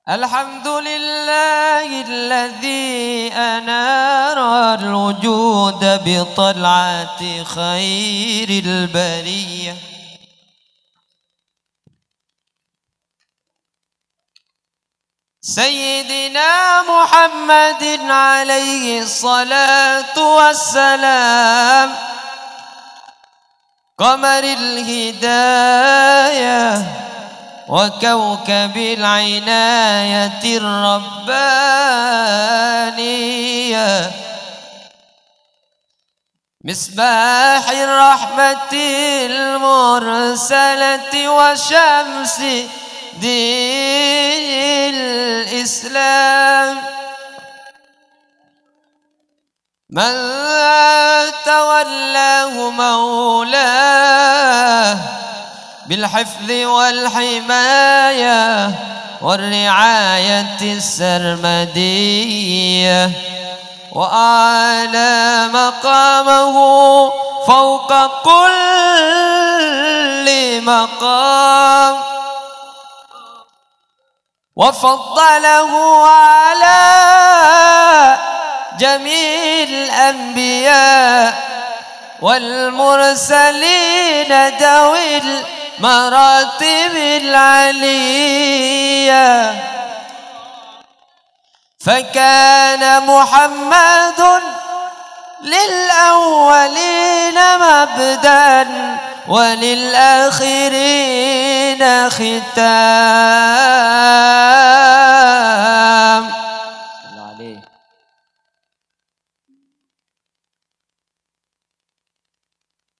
الحمد لله الذي أنار الوجود بطلعة خير البرية. سيدنا محمد عليه الصلاة والسلام، قمر الهداية وكوكب العناية الربانية، مصباح الرحمة المرسلة وشمس دين الإسلام، من تولاه مولاه بالحفظ والحماية والرعاية السرمدية، وأعلى مقامه فوق كل مقام، وفضله على جميع الأنبياء والمرسلين ذوي المراتب العلية، فكان محمد للأولين مبدأ وللآخرين ختام.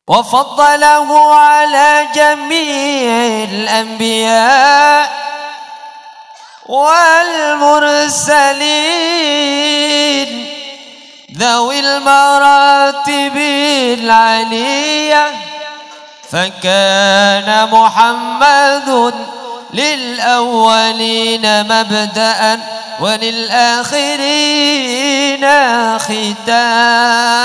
وفضله على جميع الأنبياء والمرسلين ذوي المراتب العلية، فكان محمد للأولين مبدأ وللآخرين ختام.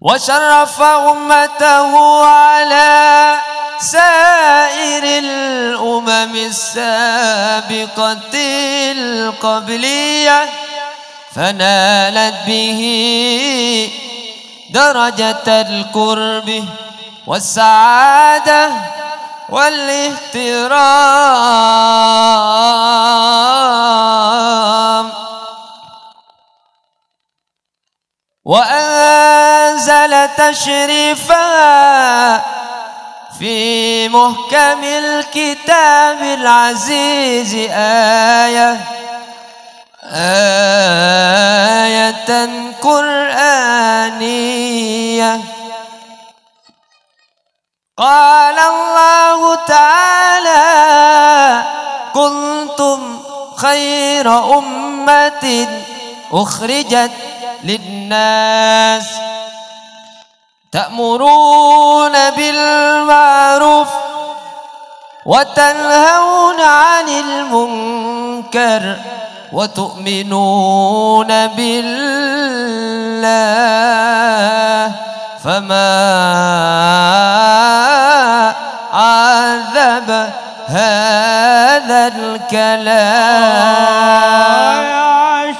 وشرف أمته على سائر الأمم السابقة القبلية، فنالت به درجة القرب والسعادة والاحترام، وأنزل تشريفها في محكم الكتاب العزيز آية قرآنية. قال الله تعالى: كنتم خير أمة أخرجت للناس تأمرون بالمعروف وتنهون عن المنكر وتؤمنون بالله، فما عذب هذا الكلام. يا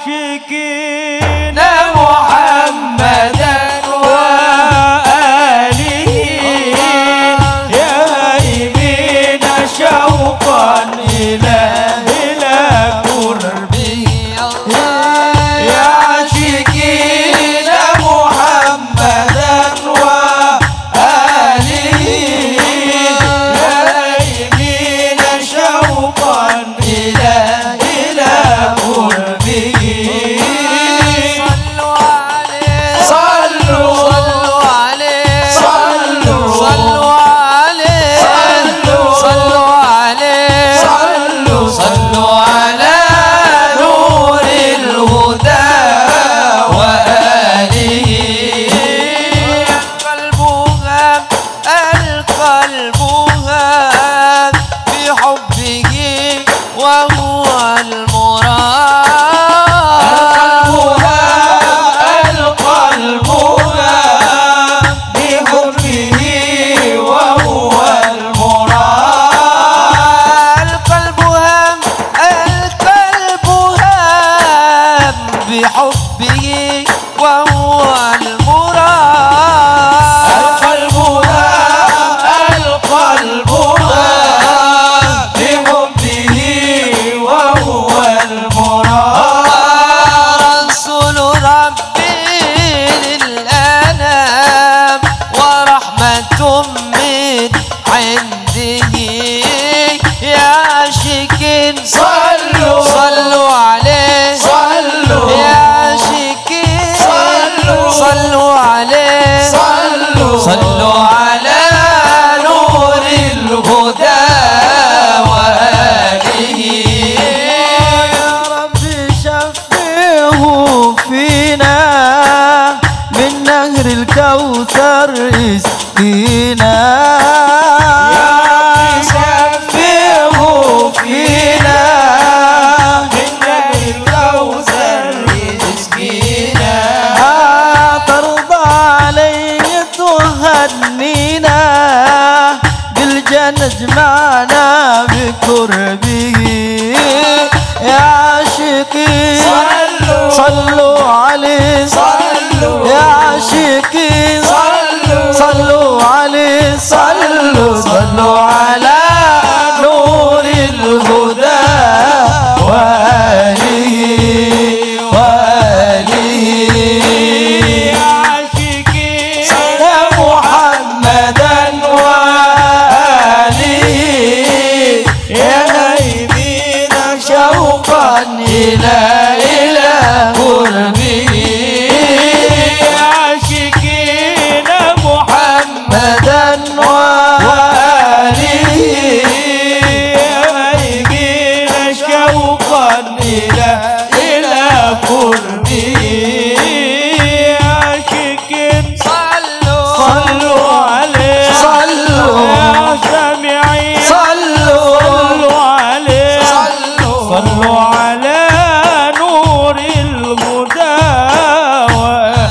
عاشقين محمدا وآله يا هيمين شوقا إلى قربه، يا عاشقين محمدا وآله يا هيمين شوقا إلى في حبه وهو المراد. القلب ضاق بحبه وهو المراد. رسول ربي للأنام ورحمة من عنده، يا عاشقين صلوا عليه، يا عاشقين صلوا عليه، صلوا على نور الهدى وآله. يا رب شفيه فينا من نهر الكوثر اسقينا. يا رب شفيه فينا من نهر الكوثر اسقينا. ترضى عليه تهنينا بالجنة اجمعنا بقربه. يا عاشقين صلوا عليه، يا عاشقين صلوا عليه، صلوا على نور الهدى وآله. يا عاشقين محمدا وآله، يا نايمين شوقا إلى قربه. يا عاشقين محمدا وآله، يا نايمين شوقا إلى قربه. يا عاشقين صلوا عليه، يا سامعين صلوا عليه، صلوا على نور الهدى وآله.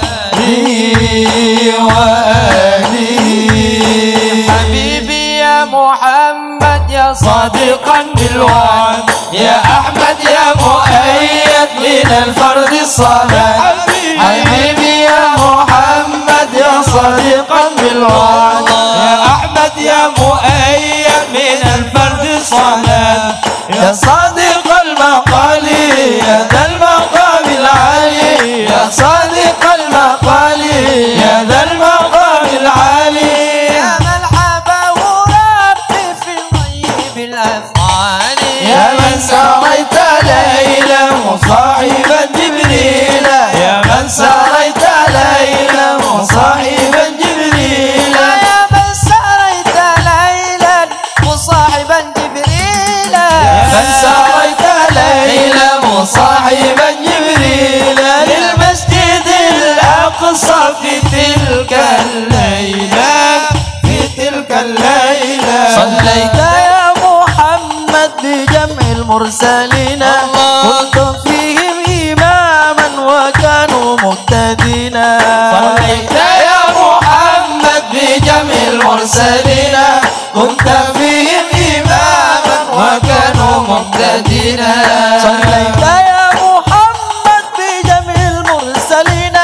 حبيبي يا محمد يا صادقا بالوعد، يا أحمد يا مؤيد من الفرد الصمد. حبيبي يا محمد يا صادقا بالوعد، يا أحمد يا مؤيد من الفرد الصمد. يا صادق المقال يا ذا المقام العالي، يا صادق المقال يا ذا المقام العالي. يا مرحبا وربي في طيب الأفعال، يا من سريت ليلا مصاحبا جبريل، يا من سريت ليلا مصاحبا جبريل، يا من سريت ليلا مصاحبا جبريل، يا من سريت ليلا مصاحبا جبريل للمسجد الأقصى في تلك الليلة، صليت يا محمد بجمع المرسلين، كنت فيهم إماما وكانوا مقتدين. صليت يا محمد بجمع المرسلين، كنت فيهم إماما وكانوا مقتدين. صليت يا محمد بجمع المرسلين،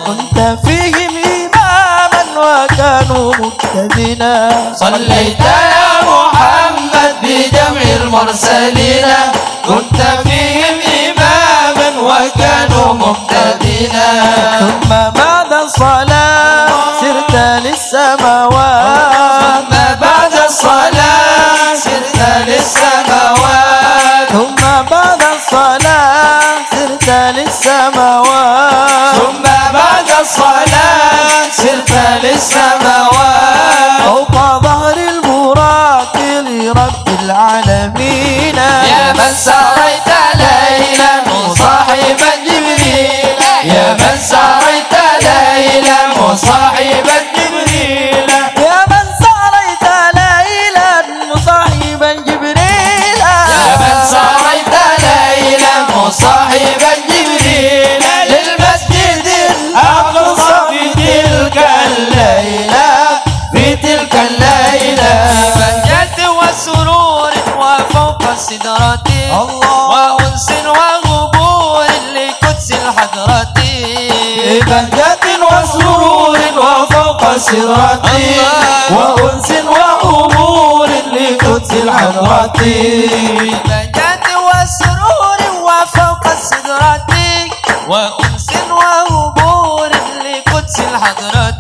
كنت فيهم إماما وكانوا مقتدين. صليت يا محمد بجمع المرسلين، كنت فيهم إماما وكانوا مقتدين. ثم بعد الصلاة سرت للسماوات، ثم بعد الصلاة سرت للسماوات، ثم بعد الصلاة سرت للسماوات، ثم بعد الصلاة سرت للسماوات، فوق ظهر البراق لرب العالمين. يا من سريت ليلا مصاحبا جبريل، يا من سريت بهجة وسرور وفوق السدرة وأنس وأمور لقدس الحضرة بهجة وسرور وفوق السدرة وأنس وهبور لقدس الحضرة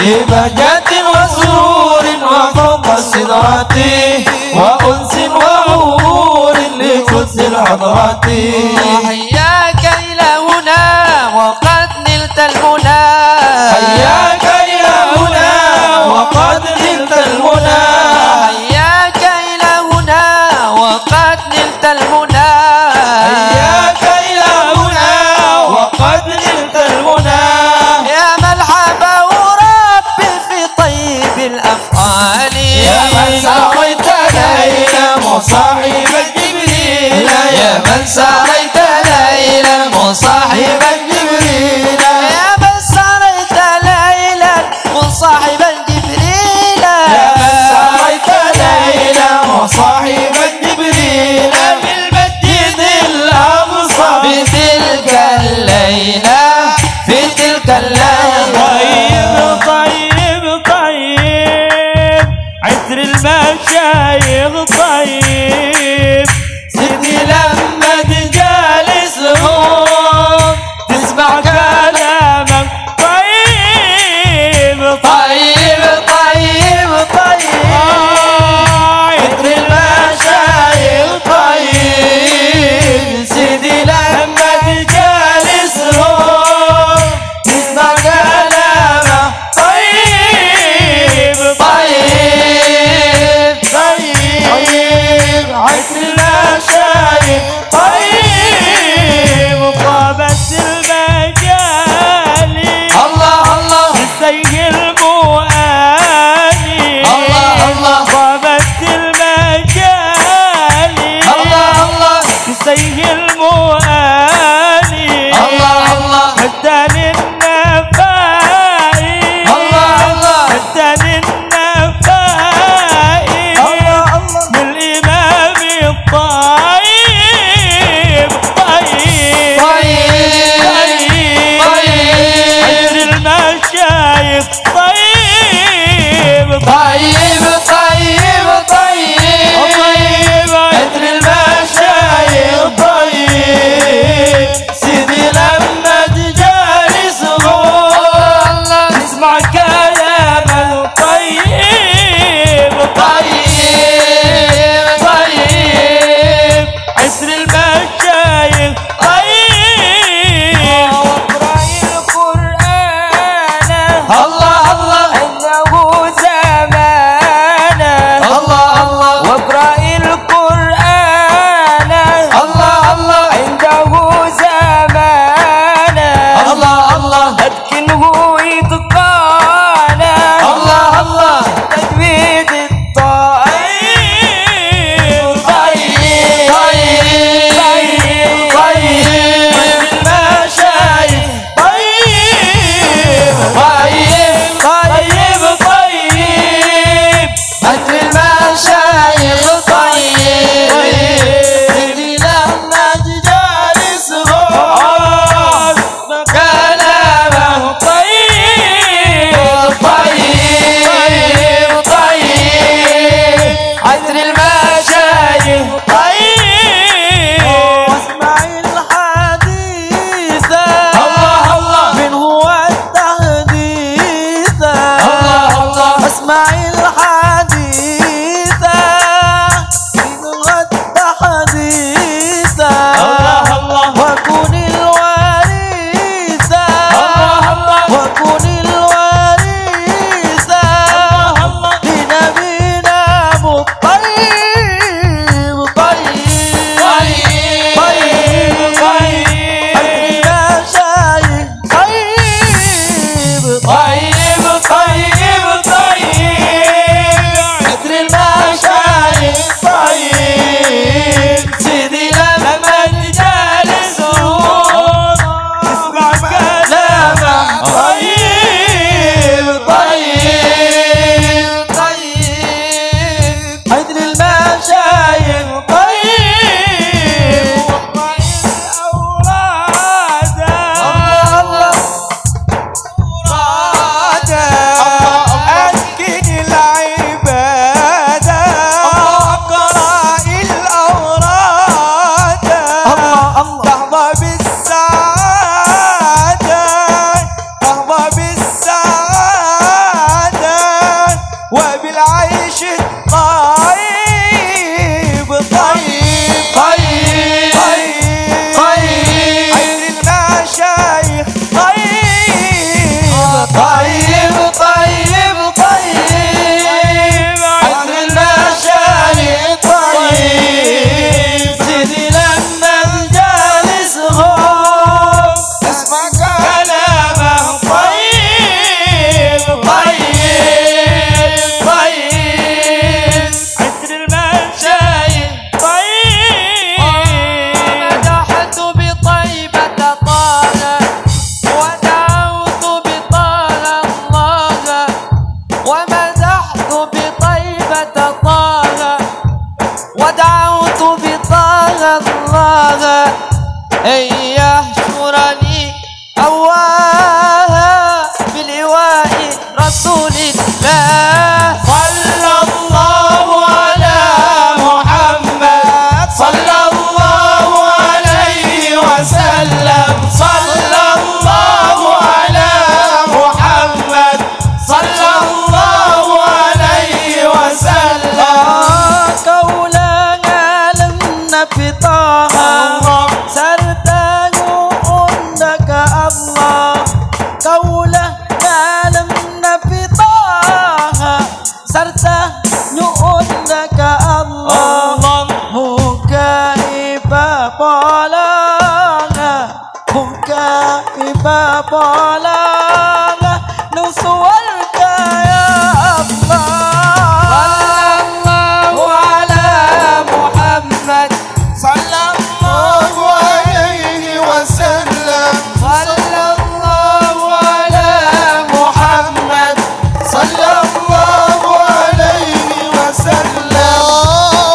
ببهجة وسرور وفوق السدرة وأنس وأمور لقدس الحضرة حياك إلهنا وقد نلت المنى حياك إلهنا وقد نلت المنى حياك إلهنا وقد نلت المنى حياك إلهنا وقد نلت المنى يا مرحبا وربي في طيب الأفعال يا من سريت ليلا مصاحب جبريل يا من سريت ليلا مصاحب جبريل يا من سريت ليلا مصاحبا جبريل يا من سريت ليلا مصاحب جبريل في المسجد الأقصى في تلك الليلة في تلك الليلة طيب طيب عطر المشايخ طيب سيدي لما تجالسهم تسمع كلامك طيب طيب طيب طيب عطر المشايخ طيب سيدي لما تجالسهم تسمع كلامه طيب طيب طيب عطر المشايخ طيب طابت المجالي الله الله زي المؤاني الله الله طابت المجالي الله الله زي المؤاني الله الله حتى للنفائي الله الله حتى للنفائي من الإمام الطيب طيب طيب عند المشايخ طيب طيب طيب طيب طيب عطر المشايخ طيب يحشرني أواها بلواء رسول الله صلى الله على محمد صلى الله عليه وسلم صلى الله على محمد صلى الله عليه وسلم قولنا لم نفتاها سرتاجو عندك الله قولنا لم نفتاها سرتاجو عندك الله مكائبا بولانا مكائبا بولانا نسوالك يا الله صلى الله عليه وسلم صلى الله على محمد صلى الله عليه وسلم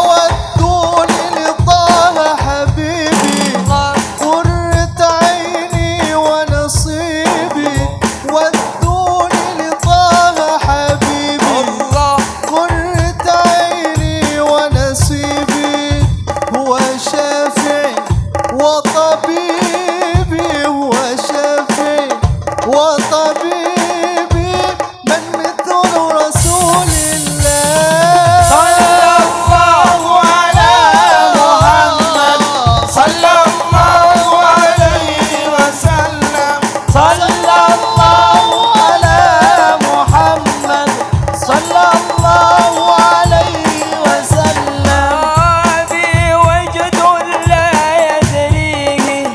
ودوني لطه حبيبي قرة عيني ونصيبي ودوني لطه حبيبي قرة عيني ونصيبي هو شافعي وطبيبي هو شافعي وطبيبي من مثل رسول الله صلى الله على محمد صلى الله عليه وسلم صلى الله على محمد صلى الله عليه وسلم بي وجد لا يدريه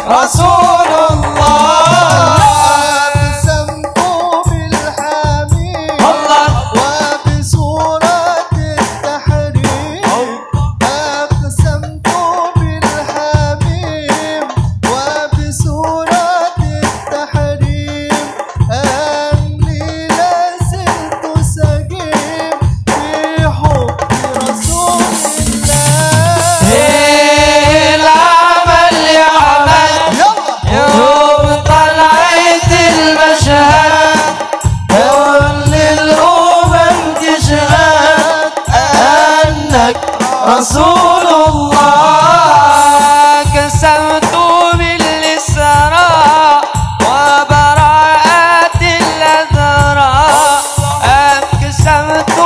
رسول الله أقسمت بالحميد الله وبسورة التحريم أقسمت بالحميم وبسورة التحريم أني لازلت سقيم في حب رسول الله. العمل يعمل يوم طلعت المشهد كل الأمم تشهد أنك رسول الله كسرت بالإسراء وبراءة الأذراء كسرت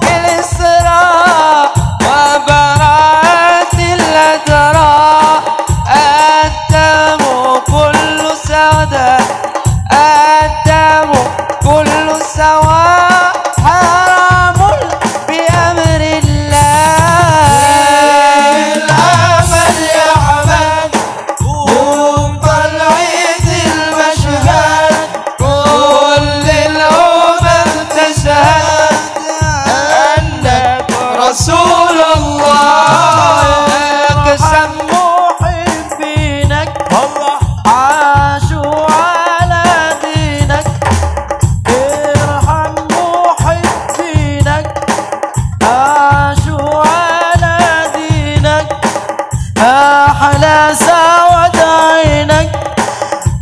بالإسراء وبراءة الأذراء الدم كل سوداء الدم كل سواء حرام بأمر الله. العمل يعمل يوم طلعت المشهد كل الأمم تشهد أنك رسول الله كسم محبينك عاشوا على دينك ارحم محبينك عاشوا على دينك أحلى سواد عينك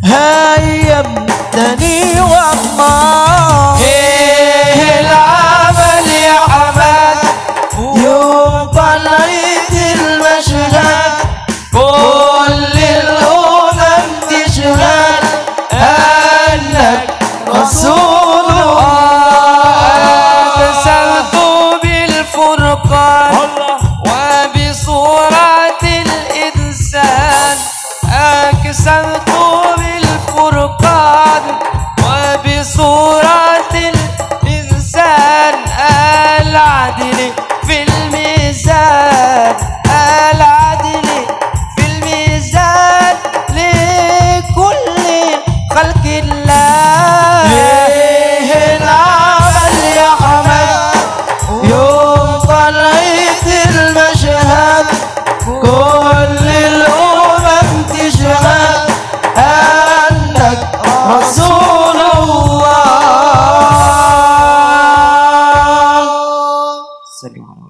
هيمتني والله. العمل يعمل يوم طلعت المشهد كل الأمم تشهد أنك رسول الله كسرت بالفرقان وبصورة الإنسان أكسرت بالفرقان وبصورة الإنسان العدل في الميزان العدل في الميزان لكل خلق الله. العمل يعمل يوم طلعت المشهد كل الأمم تشهد أنك رسول الله. سلام.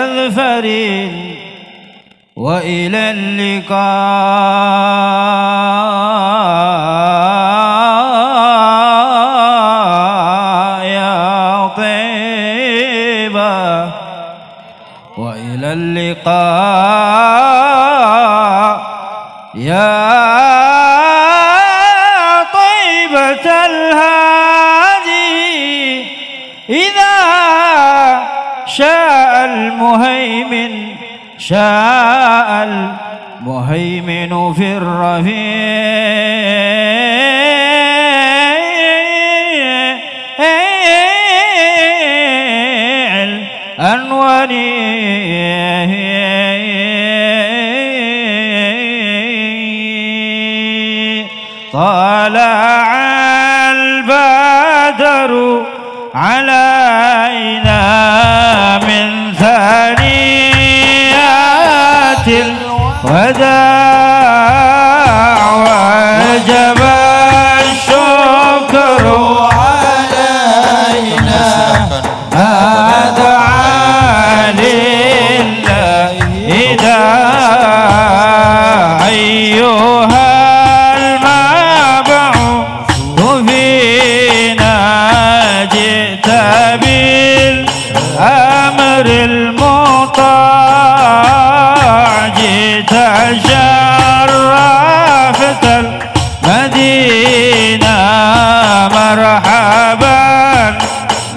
مظفر وإلى اللقاء يا طيبة وإلى اللقاء يا طيبة الهادي إذا شاء المهيمن في الرفيع الأنور طلع البدر علينا من ثنيات الوداع وجب الشكر علينا ما دعا لله إذا أيها المبعوث فينا جئت بالأمر المطاع جئت شرفت المدينة مرحبا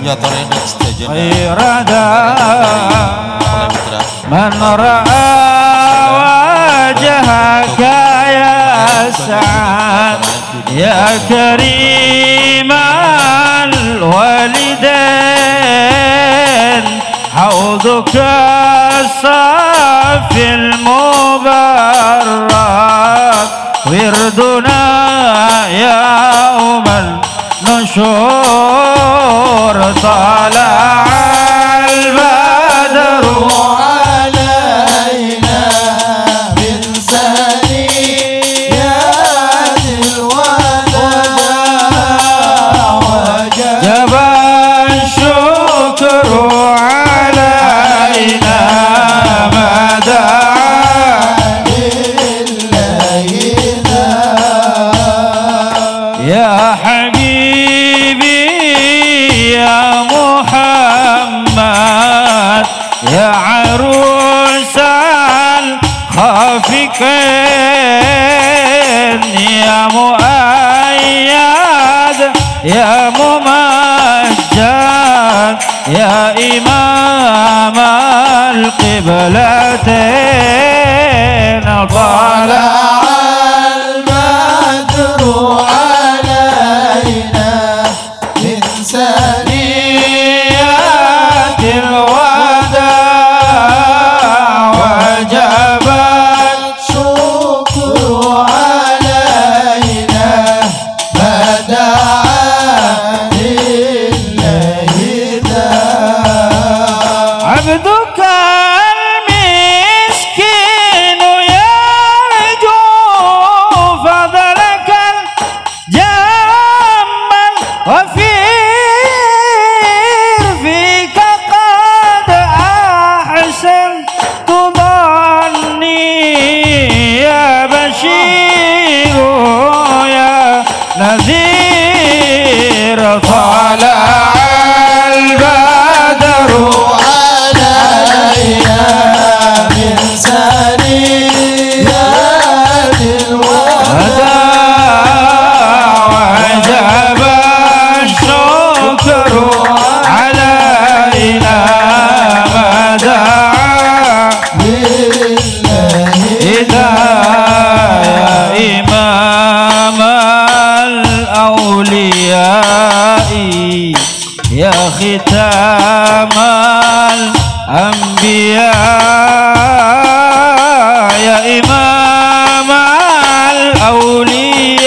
Ya tarik stage غير من رأى وجهك يا سعد يا كريم الوالدين حوضك الصف المبارك وردنا يوم النشور طلع البدر علينا من ثنيات الوداع جب الشكر علينا ما دعا لله يا حبيبي يا محمد يا عروس الخافقين يا مؤيد يا ممجد يا إمام القبلتين طلع البدر علينا من ثنيات الوداع وجب الشكر علينا ما دعا لله عبدك المسكين يرجو فضلك الجم الغفير فيك قد أحسنت ظني يا بشير يا نذير طلع البدر علينا من ثنيات الوداع وجب الشكر علينا ما دعا لله إذا يا إمام الأولياء يا ختام الأنبياء يا إمام الأولياء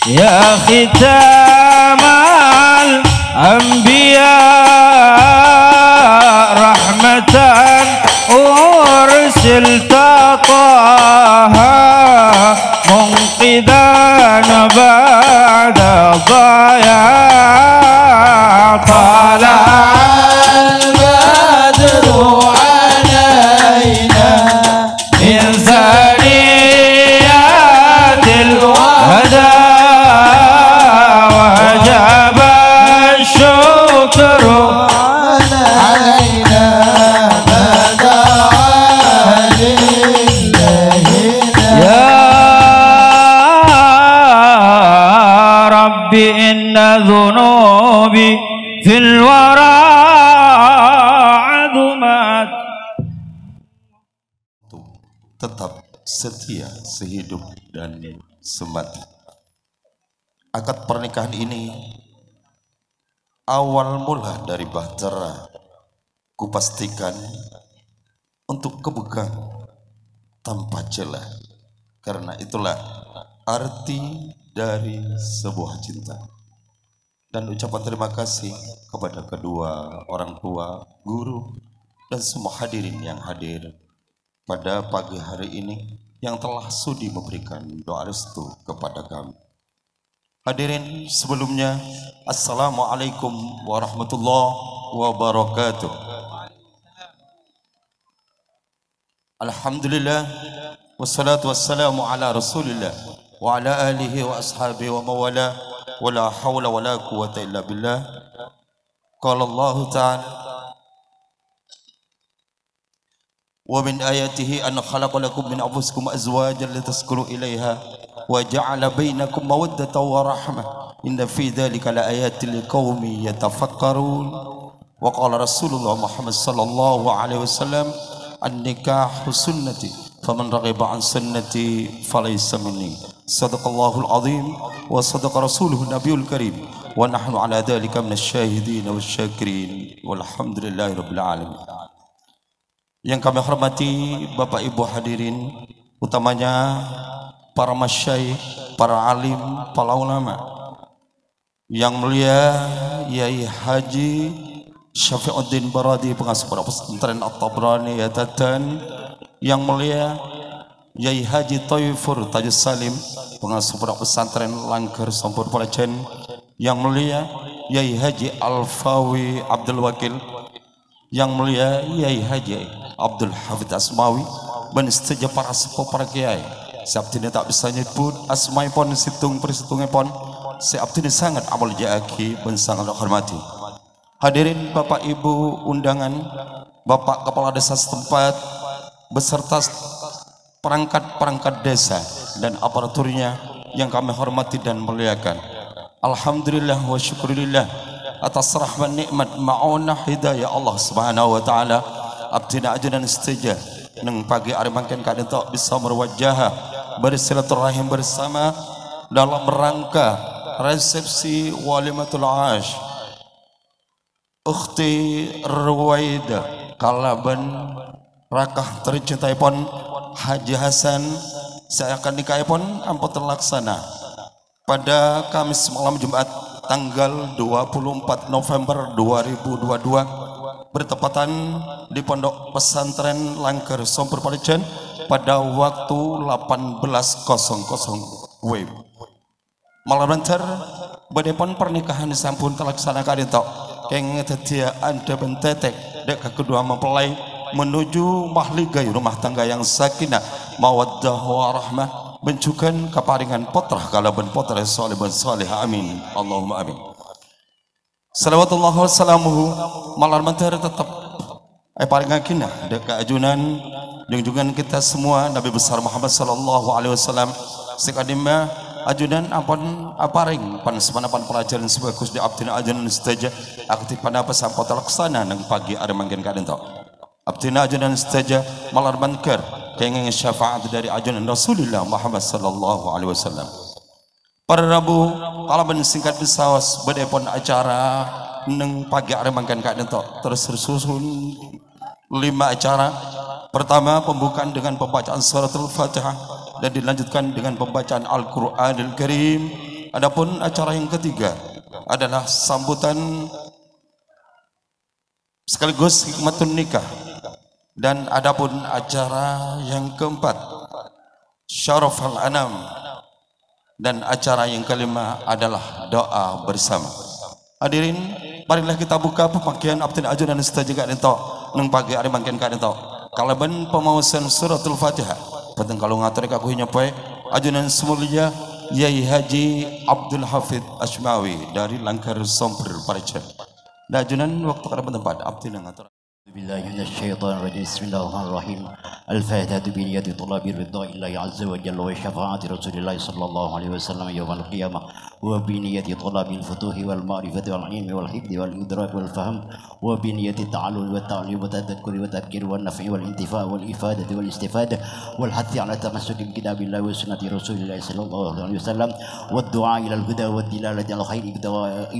يا ختام الأنبياء رحمة أرسلت طه منقذا بعد ضياع طلع البدر tetap setia sehidup dan semati. Akad pernikahan ini awal mula dari bahtera kupastikan untuk kebukaan tanpa celah. Karena itulah arti dari sebuah cinta. Dan ucapan terima kasih kepada kedua orang tua, guru, dan semua hadirin yang hadir pada pagi hari ini yang telah sudi memberikan doa restu kepada kami. Hadirin sebelumnya, Assalamualaikum warahmatullahi wabarakatuh. Alhamdulillah, wassalatu wassalamu ala rasulillah wa ala alihi wa ashabihi wa mawala wa la hawla wa la quwata illa billah. Qala Allah ta'ala wa min ayatihi an khalaqa lakum min anfusikum azwajan litaskunu ilaiha wa ja'ala bainakum mawaddatan wa rahmah inna fi dzalika laayatin liqaumin yatafakkarun. Wa qala Rasulullah Muhammad sallallahu alaihi wasallam an-nikahu sunnati faman raghiba an sunnati falaysa minni. Sadaqallahul azim wa sadaqa rasuluhu nabiyul karim wa nahnu ala dzalika minasyahidin wasyakirin walhamdulillahi rabbil alamin. Yang kami hormati Bapak Ibu hadirin, utamanya para masyayikh, para alim, para ulama. Yang mulia Yai Haji Syafi'uddin Baradi, pengasuh Pondok Pesantren At-Tabrani Yatatan. Yang mulia Yai Haji Thaifur Tajus Salim, pengasuh Pondok Pesantren Langgar Sompor Palajen. Yang mulia Yai Haji Alfawi Abdul Wakil. Yang mulia Yai Haji Abdul Hafidh Asmawi, dan setuju para sepuh para kiai. Sabtini tak bisa nyebut asmai pon situng persitungnya pon. Sabtini sangat amal jaaki dan sangat hormati. Hadirin Bapak Ibu undangan, Bapak Kepala Desa setempat beserta perangkat-perangkat desa dan aparaturnya yang kami hormati dan muliakan. Alhamdulillah wa syukurillah atas rahmat nikmat ma'unah hidayah Allah Subhanahu wa taala. Abdina ajunan setuju neng pagi hari makin kadang tak bisa berwajah bersilaturahim bersama dalam rangka resepsi walimatul ash Ukhti Ruwaida kalaban rakah tercintai pon Haji Hasan. Saya akan nikahi pon ampun terlaksana pada Kamis malam Jumat tanggal 24 November 2022 bertepatan di Pondok Pesantren Langgar Sompor Palajen pada waktu 18.00 WIB. Malam lancar badepon pernikahan disampun terlaksanakan itu kenging tetia anda bentetek dek kedua mempelai menuju mahligai rumah tangga yang sakinah mawaddah warahmah bencukan keparingan potrah kalaban potrah salih ben salih amin Allahumma amin. Salawatullah wassalamuhu malar mentari tetap paling akinah dek ajunan junjungan kita semua Nabi besar Muhammad sallallahu alaihi wasallam sekadimah ajunan ampun aparing pan semanapan pelajaran sebagus di abdina ajunan sedaja aktif pada apa sampai terlaksana nang pagi ada mangkin kaden tok abdina ajunan sedaja malar bankar kenging syafaat dari ajunan Rasulullah Muhammad sallallahu alaihi wasallam. Pada Rabu kalaban singkat besawas bedepon acara neng pagi hari mangkin kaden tok terus tersusun 5 acara. Pertama pembukaan dengan pembacaan suratul Fatihah dan dilanjutkan dengan pembacaan Al-Qur'anul Karim. Adapun acara yang ketiga adalah sambutan sekaligus hikmatun nikah. Dan adapun acara yang keempat Syaraful Anam, dan acara yang kelima adalah doa bersama. Hadirin, marilah kita buka pemakaian abdin ajunan setajika nento neng pagi hari mangkin ka nento. Kalaban pemausan suratul Fatihah. Penting kalau ngatur aku nyapai ajunan semulia Yai Haji Abdul Hafidh Asmawi dari Langgar Sompor Palajen. Dan ajunan waktu kada tempat abdin ngatur. بالله من الشيطان الرجيم بسم الله الرحمن الرحيم الفاتحة بنية طلاب رضا الله عز وجل وشفاعة رسول الله صلى الله عليه وسلم يوم القيامة وبنية طلب الفتوح والمعرفة والعلم والحفظ والإدراك والفهم وبنية التعلم والتعليم والتذكر والتذكير والنفع والانتفاع والإفادة والاستفادة والحث على تمسك بكتاب الله وسنة رسول الله صلى الله عليه وسلم والدعاء إلى الهدى والدلالة على الخير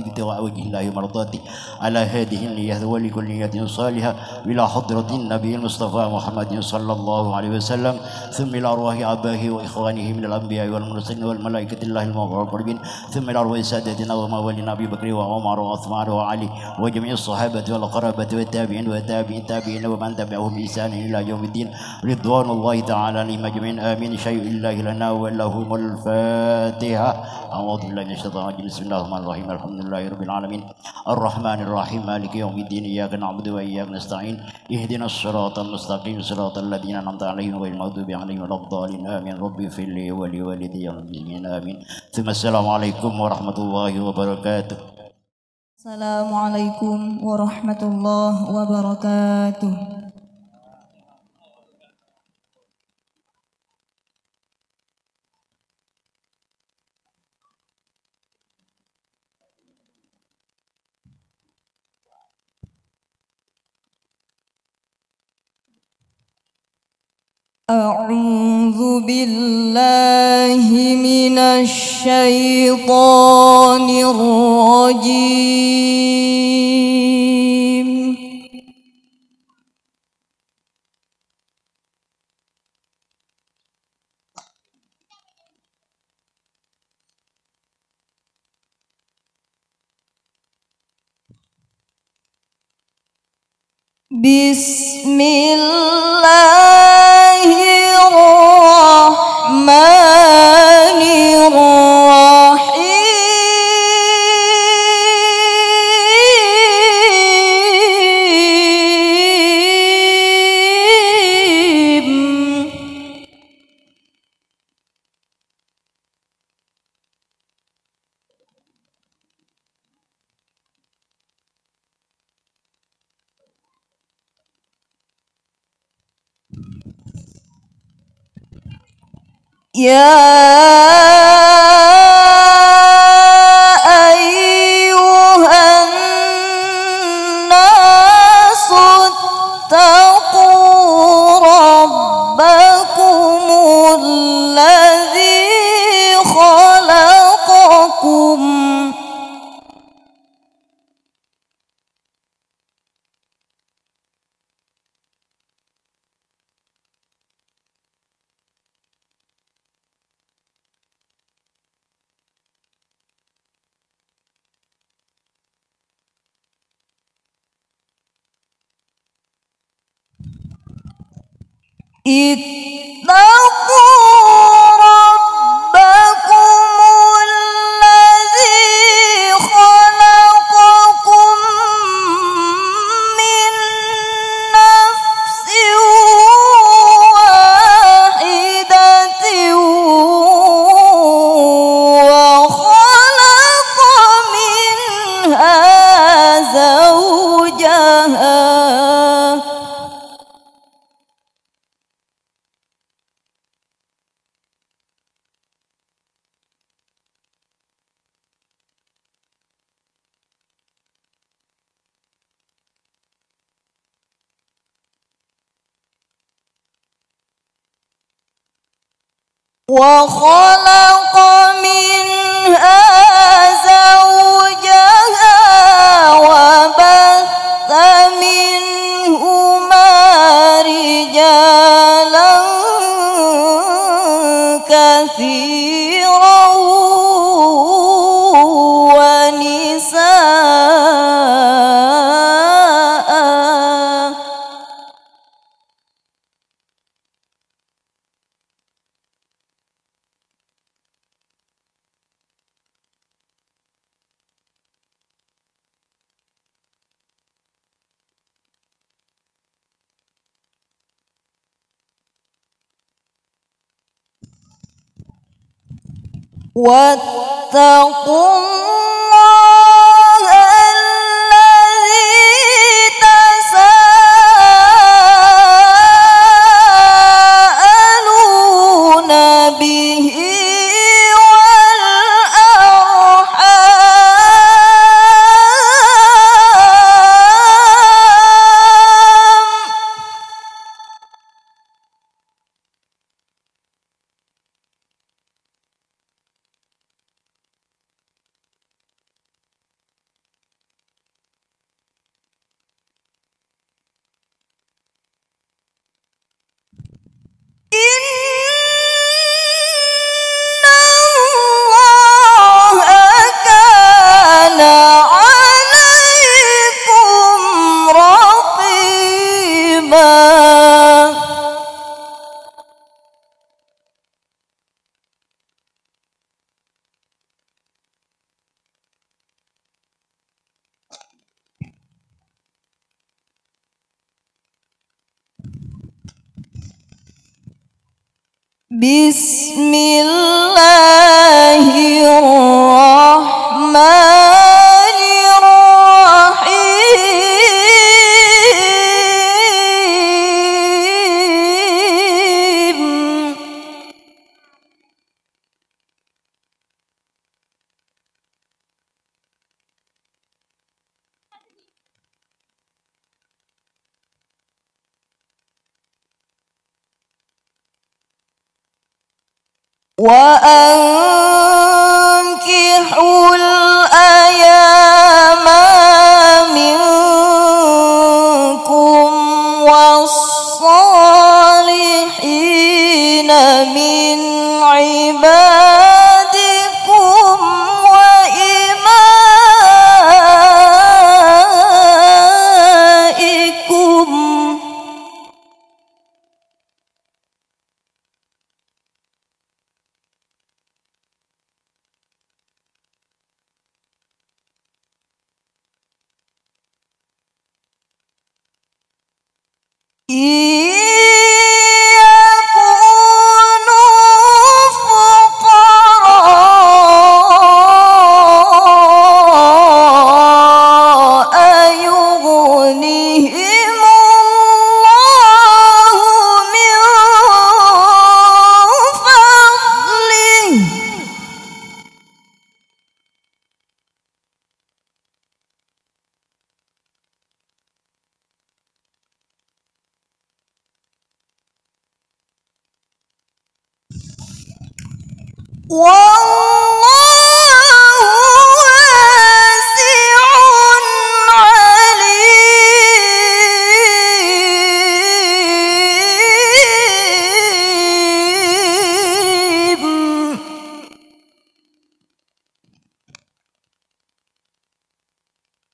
ابتغاء وجه الله ومرضاته على هذه النية ولكل نية صالحة إلى حضرة النبي المصطفى محمد صلى الله عليه وسلم ثم إلى أرواح آبائه وإخوانه من الأنبياء والمرسلين والملائكة الله المقربين ثم إلى أرواح سادتنا وموالينا أبي بكر وعمر وعثمان وعلي وجميع الصحابة والقرابة والتابعين والتابعين ومن تبعهم بإحسان إلى يوم الدين رضوان الله تعالى عليهم أجمعين آمين شيء الله لنا ولهم الفاتحة أعوذ بالله من الشيطان الرجيم بسم الله الرحمن الرحيم الحمد لله رب العالمين الرحمن الرحيم مالك يوم الدين إياك نعبد وإياك نستعين اهدنا الصراط المستقيم صراط الذين أنعمت عليهم غير المغضوب عليهم ولا الضالين آمين ربي اغفر لي ولوالدي آمين آمين ثم السلام عليكم ورحمة الله وبركاته. Assalamualaikum warahmatullahi wabarakatuh. A'udzu billahi minasy syaithanir rajim. Ya ayyuhan nasu taqu rabbakumul ladzi khalaqakum ittaqu rabbakumul ladzi khalaqakum min nafsin wahidatin wa khalaqa minha zawjaha وخلق منها زوجها وبث منهما رجالا كثيرا ونساء واتقوا الله الذي تساءلون Bismillahirrahmanirrahim. وأنكحوا الأيام منكم والصالحين من عبادكم وإمائكم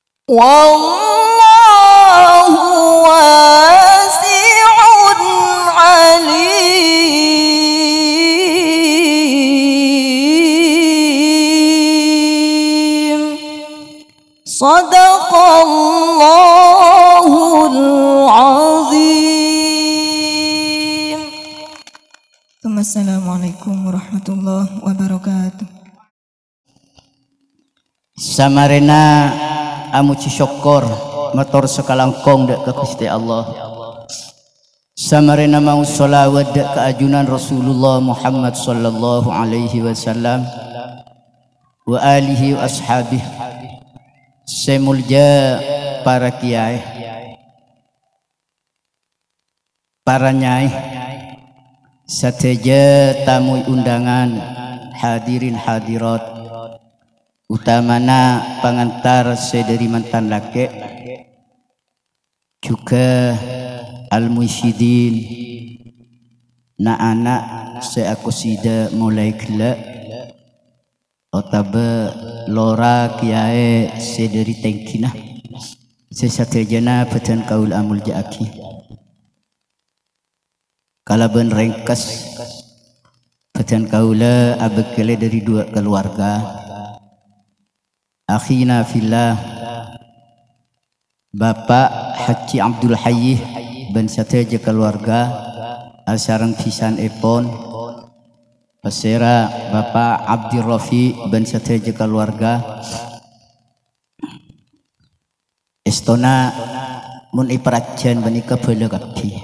والله واسع عليم. صدق الله العظيم. ثم السلام عليكم ورحمة الله وبركاته. Samarena amuci syukur motor sekalangkong dek ke Gusti Allah. Samarena mau sholawat dek ke ajunan Rasulullah Muhammad sallallahu alaihi wasallam wa alihi wa ashabih. Semulja para kiai, para nyai, sateja tamu undangan, hadirin hadirat, utamana pengantar sederi mantan laki, juga al-musyidin, na anak seakosida mulai kelak, otabe lora kiai sederi tengkina, sesatejana petan kaul amul jaaki, kalaban ringkas petan kaula abekele dari dua keluarga. Akhina fillah Bapak Haji Abdul Hayy ben sateja keluarga asarang pisan epon pasera Bapak Abdi Rafi ben sateja keluarga estona mun iparajan benika bela kabeh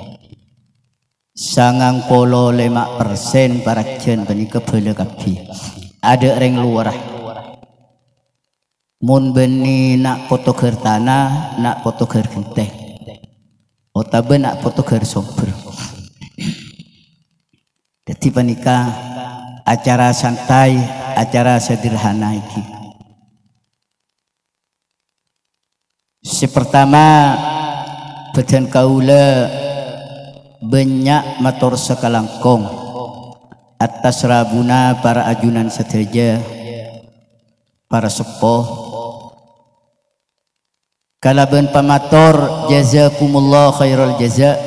95% parajan benika bela kabeh ada reng luar mun beni nak foto ger tanah, nak foto ger genteng, otabe nak foto ger sumber. Jadi panika acara santai, acara sederhana iki. Sepertama badan kaula banyak matur sekalangkong atas rabuna para ajunan sedaja, para sepuh. Kalaban pamator jazakumullah khairul jaza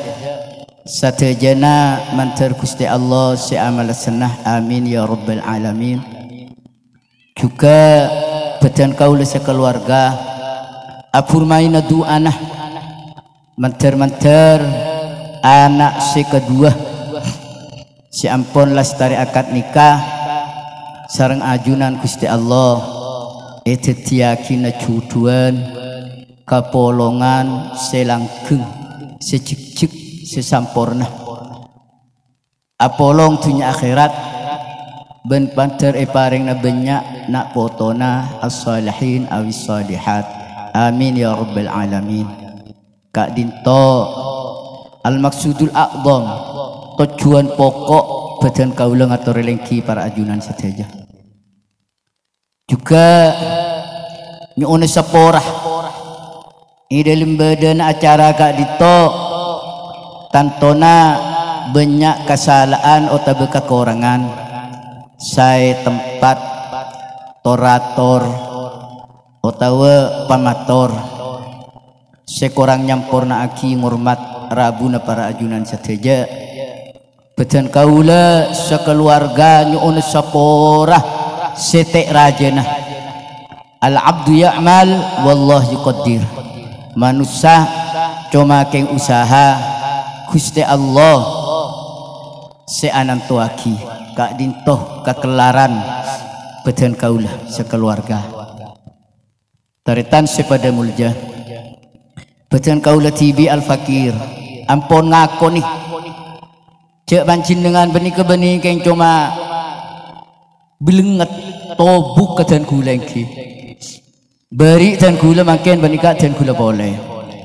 satejana mantar Gusti Allah seamal senah amin ya rabbal alamin. Juga badan kaula sekeluarga apur maina du'anah mantar anak si kedua si ampun lestari akad nikah sareng ajunan Gusti Allah etetiakina cuduan kapolongan selanggeng sejik-jik sesampurna apolong dunia akhirat ben panter paring na banyak nak potona as-salihin awis salihat amin ya rabbal alamin. Kak dinto al maksudul a'zam tujuan pokok badan kaula ngatur lengki para ajunan saja juga nyuune saporah ini dalam badan acara Kak dinto tantona banyak kesalahan atau kekurangan saya tempat torator otawa pamator sekurang nyampurna aki ngurmat rabuna para ajunan sateja bedan kaula sekeluarga nyuun saporah setek rajana al abdu ya'mal wallah yuqaddir manusia cuma keng usaha Gusti Allah seanan tuaki Kak dintoh kekelaran bedan kaula sekeluarga taritan sepada mulja bedan kaula tibi al fakir ampun ngakoni cek bancin dengan benih keng cuma belenget tobuk ke dan gula engki beri dan gula makin benika dan gula boleh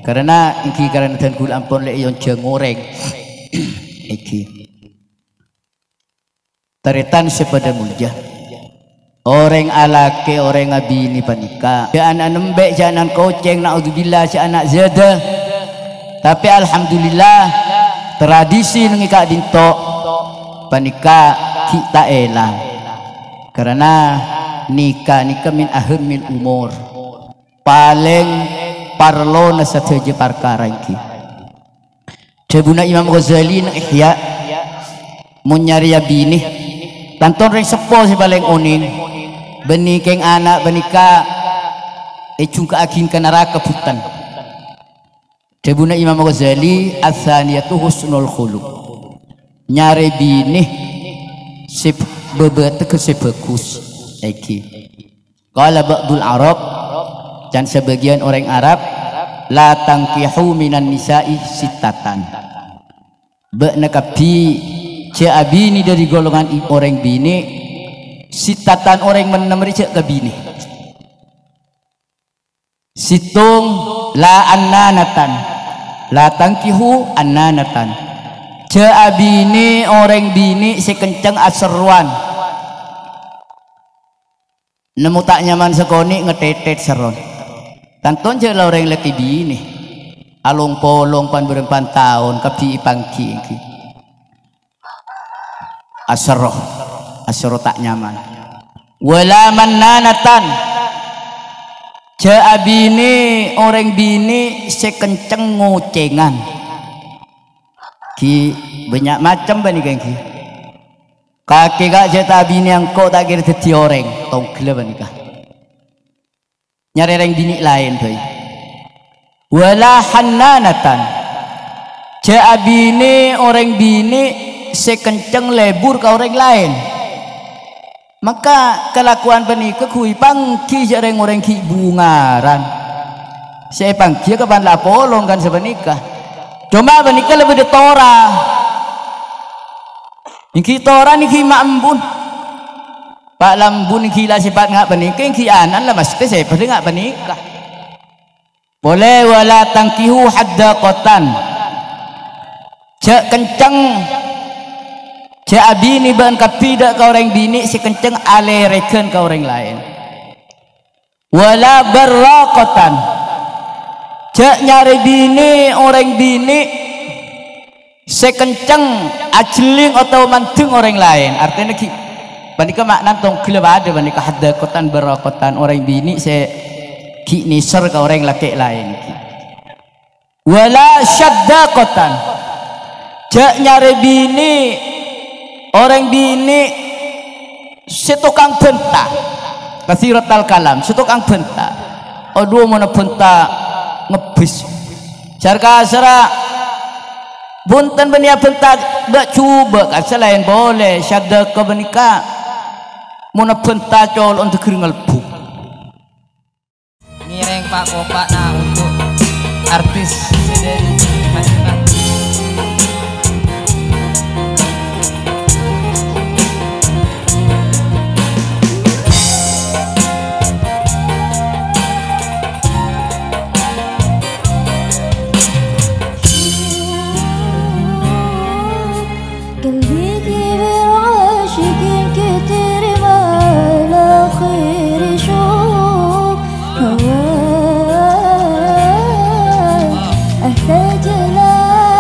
karena engki karena dan gula ampun lek yon jengoreng iki taritan sepada mulja orang alake orang ngabini panika jangan nembek jangan koceng naudzubillah jangan zada tapi alhamdulillah tradisi nengi Kak dinto panika kita elang karena nikah min ahmil umur paling parlo na sateje perkara iki Jabuna Imam Ghazali nang Ihya mun nyari bini tanton reng sepo si paling uning beni keng anak benika cungka agin ke neraka butan Jabuna Imam Ghazali as-saniyatu husnul khuluq nyari bini si bebet ke si bagus iki qala ba'dul arab dan sebagian orang Arab la tangkihu minan nisa'i sittatan bakna kapi abini dari golongan orang bini sittatan orang menemri cek ke bini situng la annanatan la tangkihu annanatan abini orang bini sekencang aseruan nemu tak nyaman sekoni ngetetet seron tanton je la orang laki bini alung polong pan berempan tahun kapi pangki asroh tak nyaman wala mannanatan abini orang bini sekenceng ngocengan ki banyak macam bani ki kaki gak jeta bini yang kau tak kira teti orang tong gila bani ka nyari orang bini lain boy wala hannanatan abini orang bini sekenceng lebur ke orang lain maka kelakuan penikah kui pangki jarang orang ki bungaran saya pangki kapan lapolong kan sebenikah cuma benikah lebih de tora niki tora niki mambun pak lambun niki lah sifat ngak benikah niki anan lah mesti saya pada ngak benikah boleh wala tangkihu haddaqatan cek kenceng abini ban kapidak ke orang bini si kenceng alereken ke orang lain wala barraqatan nyari bini orang bini sekenceng ajling atau mantung orang lain artinya ki panika makna tong gelem ada panika haddaqatan barraqatan orang bini se ki nisar ke orang laki lain ki wala syaddaqatan nyari bini orang bini setukang benta kasiratal kalam setukang benta aduh mana benta ngebis jar kasara Punten benia bentak dak cuba kan selain boleh syada ke benika. Muna bentak col untuk keringal bu. Ngiring Pak Kopak nah untuk artis dari masyarakat. أحتاج إلى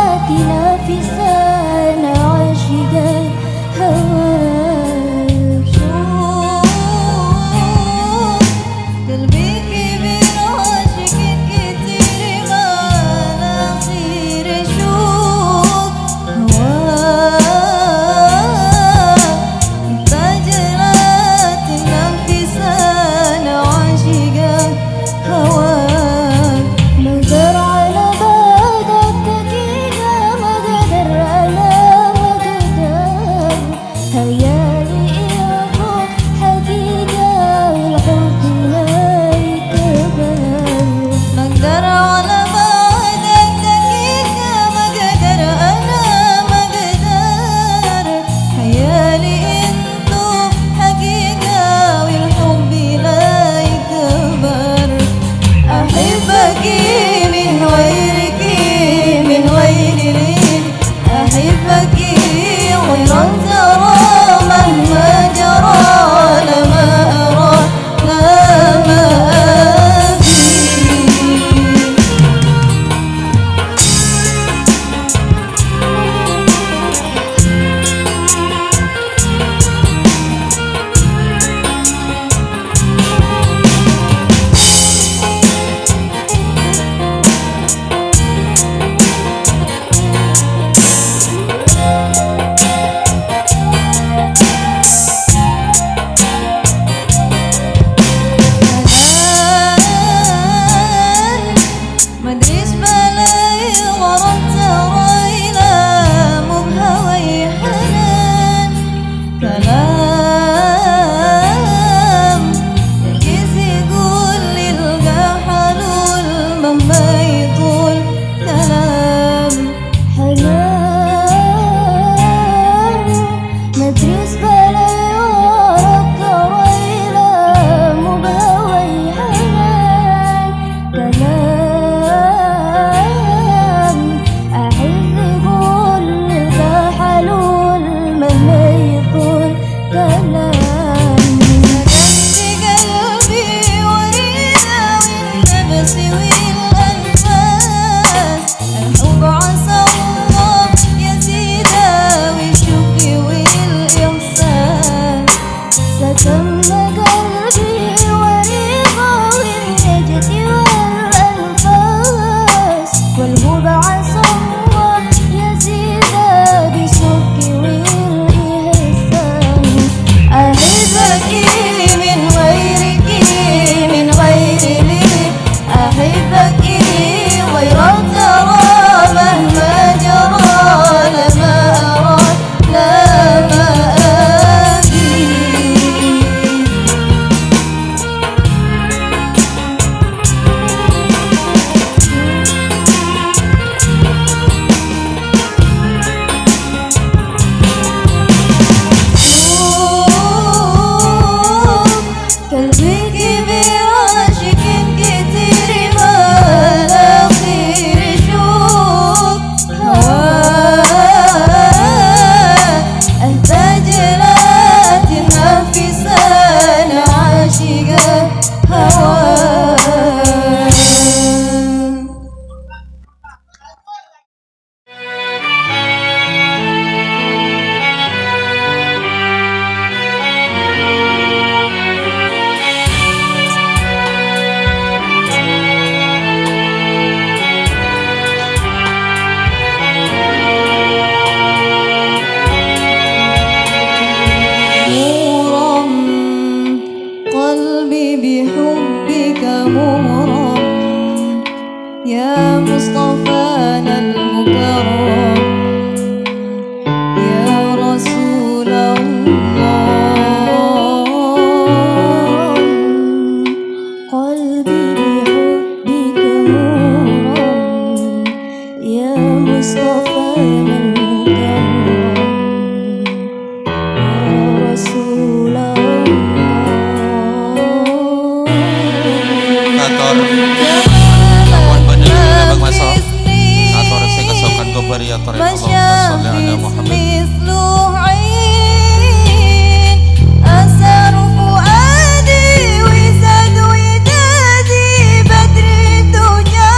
يا طريق ما اللهم صل شاف على محمد مثله عين أسر فؤادي وزاد ودادي بدر الدجى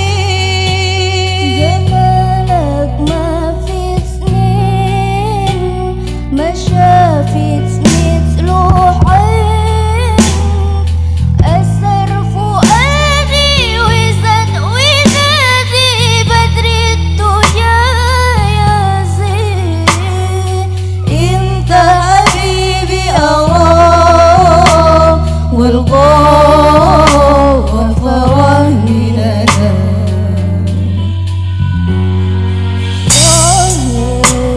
يزيد جمالك ما في سنين ما شافت مثله عين أسر فؤادي وزاد ودادي بدر الدجى يزيد انت حبيبي أراه والغاه وفراني لدى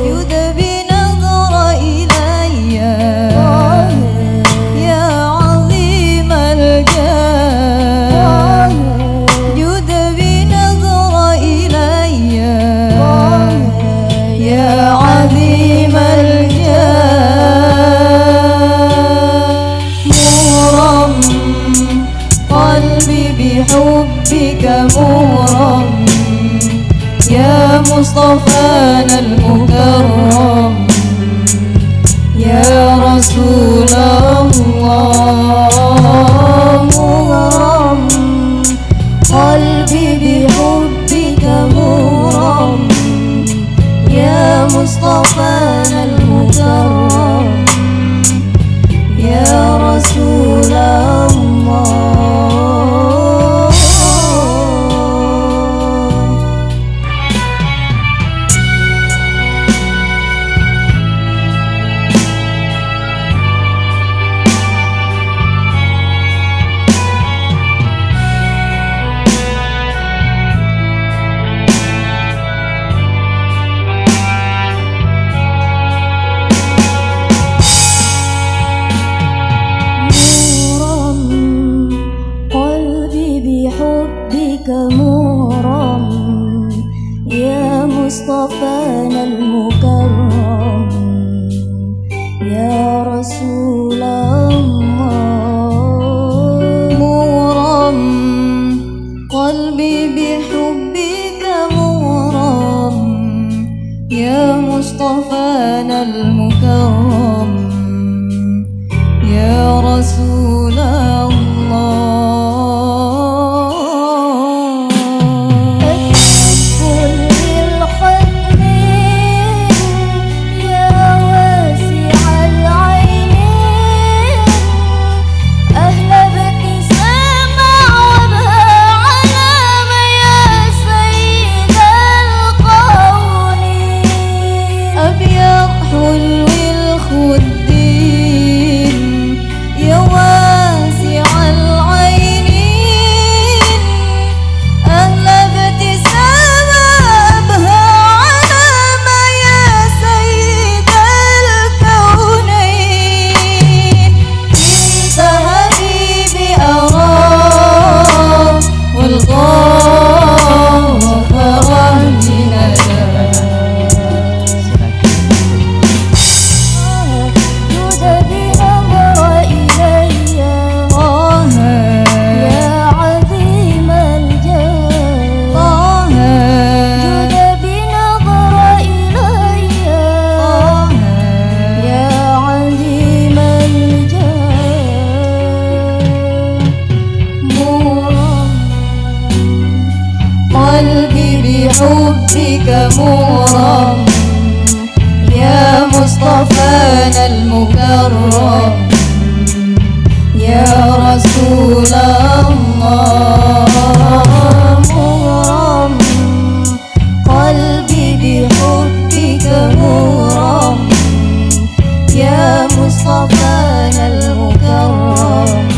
يدبي نظر إلي يا عظيم الجاه يدبي نظر إلي يا عظيم الجاه مغرم قلبي بحبك مغرم يا مصطفانا المكرم يا رسول الله مغرم قلبي بحبك مغرم يا مصطفانا المكرم يا رسول الله مغرم قلبي بحبك مغرم يا مصطفانا المكرم يا رسول الله مغرم قلبي بحبك مغرم يا مصطفانا المكرم يا رسول الله أكبر للحنين يا واسع العينين أهل ابتسامة وابها علامة يا سيد القونين أبيض حلو الخدين يا واسع العينين أهل ابتسامة أبها علامة يا سيد الكونين انت حبيبي أراه والغاه وفراني نداه يدبي نظر إلي يا عظيم الجاه يدبي نظر إلي يا عظيم الجاه مغرم قلبي بحبك مغرم يا مصطفانا المكرم يا رسول الله مغرم قلبي بحبك مغرم يا مصطفانا المكرم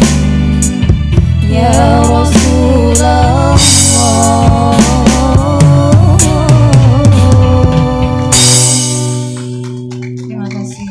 يا رسول الله terima kasih.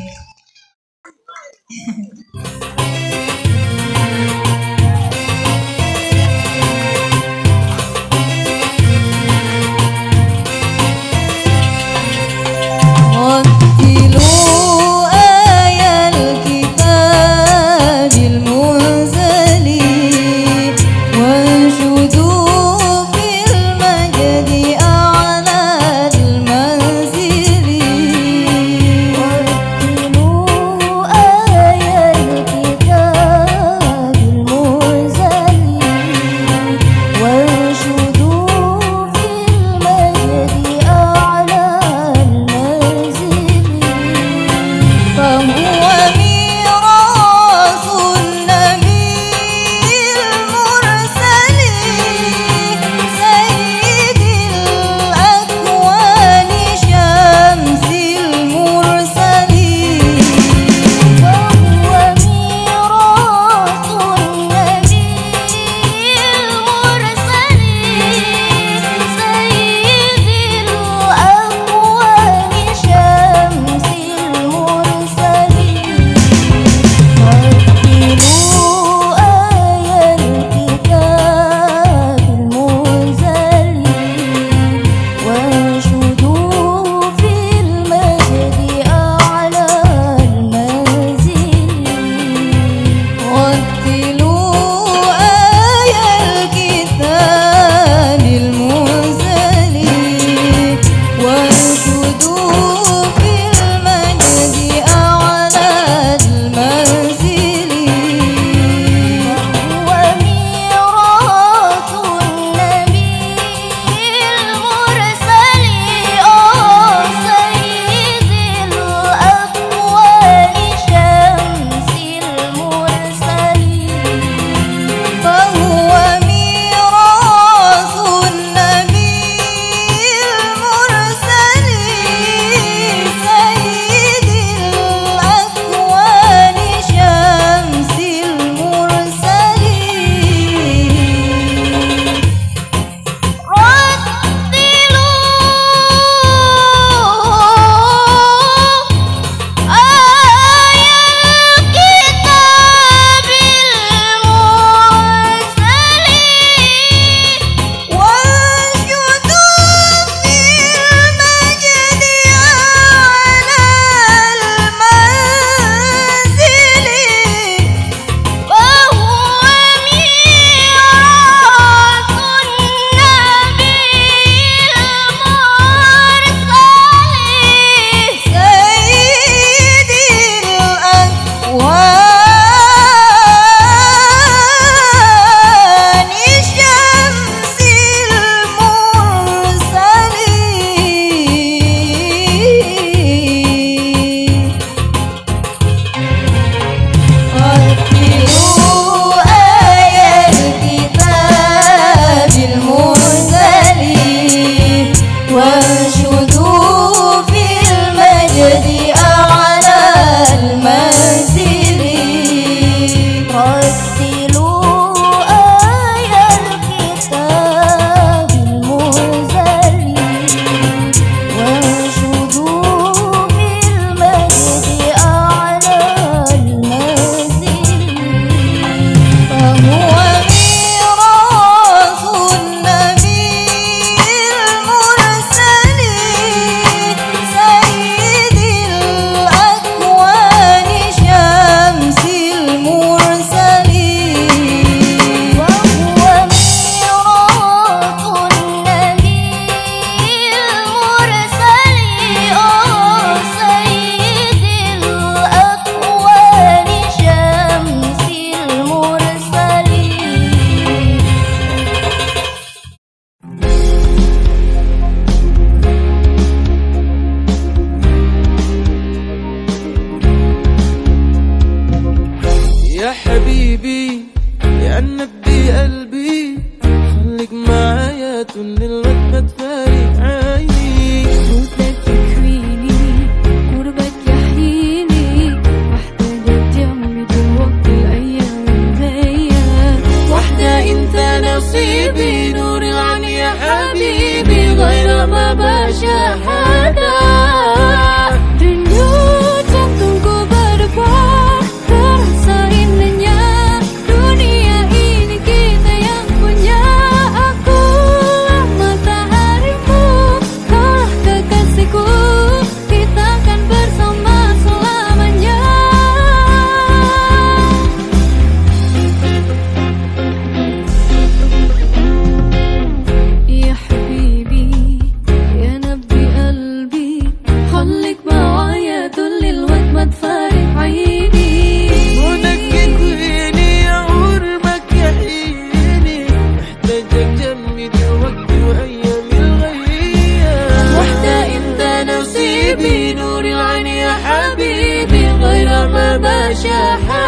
شهادة